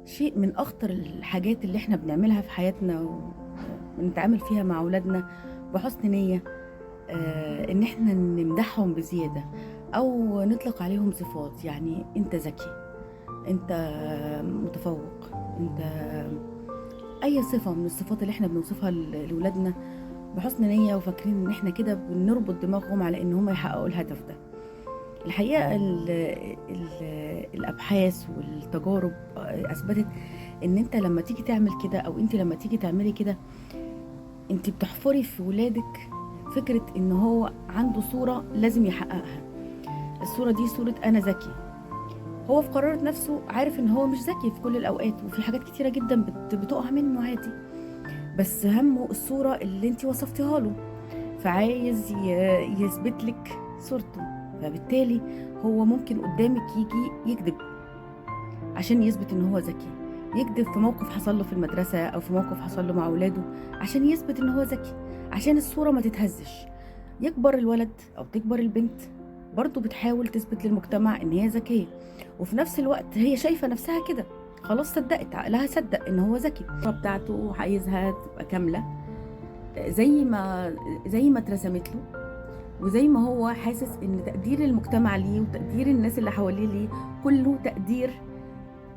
شيء من أخطر الحاجات اللي إحنا بنعملها في حياتنا وبنتعامل فيها مع أولادنا بحسن نية، إن إحنا نمدحهم بزيادة أو نطلق عليهم صفات. يعني أنت ذكي، أنت متفوق، أنت أي صفة من الصفات اللي إحنا بنوصفها لأولادنا بحسن نية، وفاكرين إن إحنا كده بنربط دماغهم على إن هم يحققوا الهدف ده. الحقيقة ال الأبحاث والتجارب أثبتت إن أنت لما تيجي تعمل كده، أو أنت لما تيجي تعملي كده، أنت بتحفري في ولادك فكرة إن هو عنده صورة لازم يحققها. الصورة دي صورة أنا ذكي. هو في قرارة نفسه عارف إن هو مش ذكي في كل الأوقات، وفي حاجات كتيرة جدا بتقع منه عادي، بس همه الصورة اللي أنت وصفتيها له، فعايز يثبت لك صورته. فبالتالي هو ممكن قدامك يجي يكذب عشان يثبت ان هو ذكي، يكذب في موقف حصل له في المدرسة او في موقف حصل له مع اولاده عشان يثبت ان هو ذكي، عشان الصورة ما تتهزش. يكبر الولد او تكبر البنت برضو بتحاول تثبت للمجتمع ان هي ذكية، وفي نفس الوقت هي شايفة نفسها كده، خلاص صدقت، عقلها صدق ان هو ذكي. الصورة بتاعته عايزها تبقى كاملة زي ما اترسمت له، وزي ما هو حاسس ان تقدير المجتمع ليه وتقدير الناس اللي حواليه ليه كله تقدير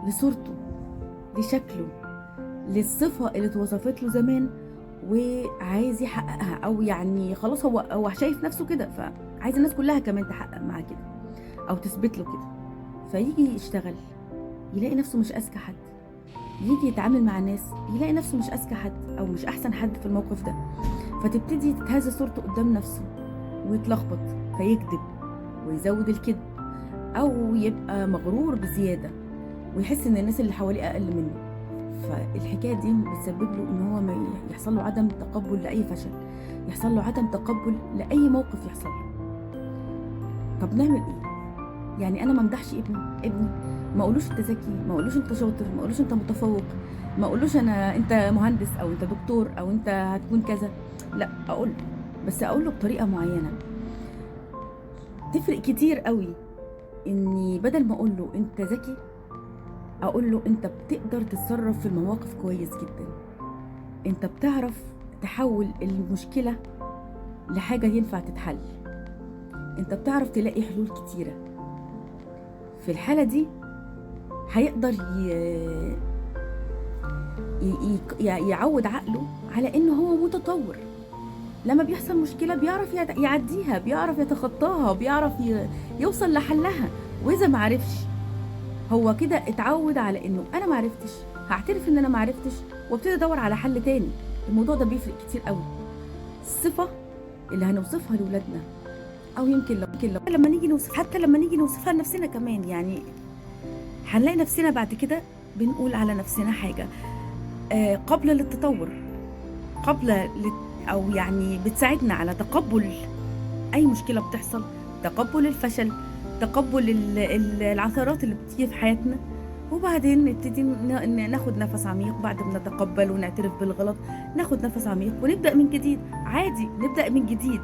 لصورته، لشكله، للصفة اللي اتوصفت له زمان، وعايز يحققها. او يعني خلاص هو شايف نفسه كده، فعايز الناس كلها كمان تحقق معاه كده او تثبت له كده. فيجي يشتغل يلاقي نفسه مش اذكى حد، يجي يتعامل مع ناس يلاقي نفسه مش اذكى حد او مش احسن حد في الموقف ده، فتبتدي تتهز صورته قدام نفسه ويتلخبط فيكذب ويزود الكذب، او يبقى مغرور بزياده ويحس ان الناس اللي حواليه اقل منه. فالحكايه دي بتسبب له ان هو ما يحصل له عدم تقبل لاي فشل، يحصل له عدم تقبل لاي موقف يحصل له. طب نعمل ايه؟ يعني انا ما امدحش ابني، ما اقولوش انت ذكي، ما اقولوش انت شاطر، ما اقولوش انت متفوق، ما اقولوش انت مهندس او انت دكتور او انت هتكون كذا. لا، اقول له، بس اقول له بطريقه معينه. تفرق كتير قوي اني بدل ما اقول له انت ذكي اقول له انت بتقدر تتصرف في المواقف كويس جدا، انت بتعرف تحول المشكله لحاجه ينفع تتحل، انت بتعرف تلاقي حلول كتيره. في الحاله دي هيقدر يعود عقله على انه هو متطور. لما بيحصل مشكلة بيعرف يعديها، بيعرف يتخطاها، بيعرف يوصل لحلها. وإذا ما عرفش هو كده اتعود على إنه أنا ما عرفتش، هعترف إن أنا ما عرفتش وابتدي أدور على حل تاني. الموضوع ده بيفرق كتير قوي. الصفة اللي هنوصفها لأولادنا، أو يمكن لو لما نيجي نوصف، حتى لما نيجي نوصفها لنفسنا كمان، يعني هنلاقي نفسنا بعد كده بنقول على نفسنا حاجة قابلة للتطور، قابلة أو يعني بتساعدنا على تقبل أي مشكلة بتحصل، تقبل الفشل، تقبل العثرات اللي بتيجي في حياتنا. وبعدين نبتدي ناخد نفس عميق بعد ما نتقبل ونعترف بالغلط، ناخد نفس عميق ونبدأ من جديد. عادي نبدأ من جديد.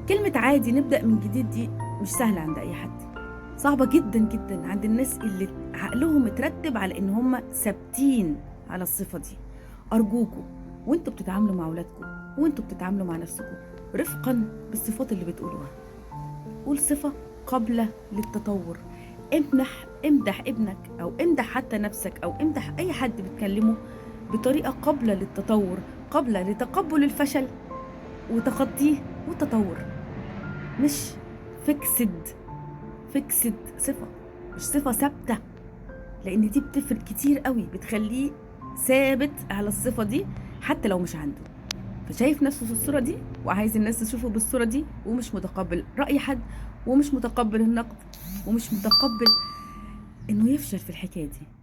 كلمة عادي نبدأ من جديد دي مش سهلة عند أي حد، صعبة جدا جدا عند الناس اللي عقلهم مترتب على إن هم ثابتين على الصفة دي. أرجوكوا وانتوا بتتعاملوا مع أولادكم وانتوا بتتعاملوا مع نفسكم رفقا بالصفات اللي بتقولوها. قول صفة قابلة للتطور. امدح ابنك او امدح حتى نفسك او امدح اي حد بتكلمه بطريقة قابلة للتطور، قابلة لتقبل الفشل وتخطيه والتطور، مش فيكسد صفة، مش صفة ثابتة، لان دي بتفرق كتير قوي، بتخليه ثابت على الصفة دي حتى لو مش عنده. فشايف نفسه في الصورة دي وعايز الناس تشوفه بالصورة دي، ومش متقبل رأي حد، ومش متقبل النقد، ومش متقبل انه يفشل في الحكاية دي.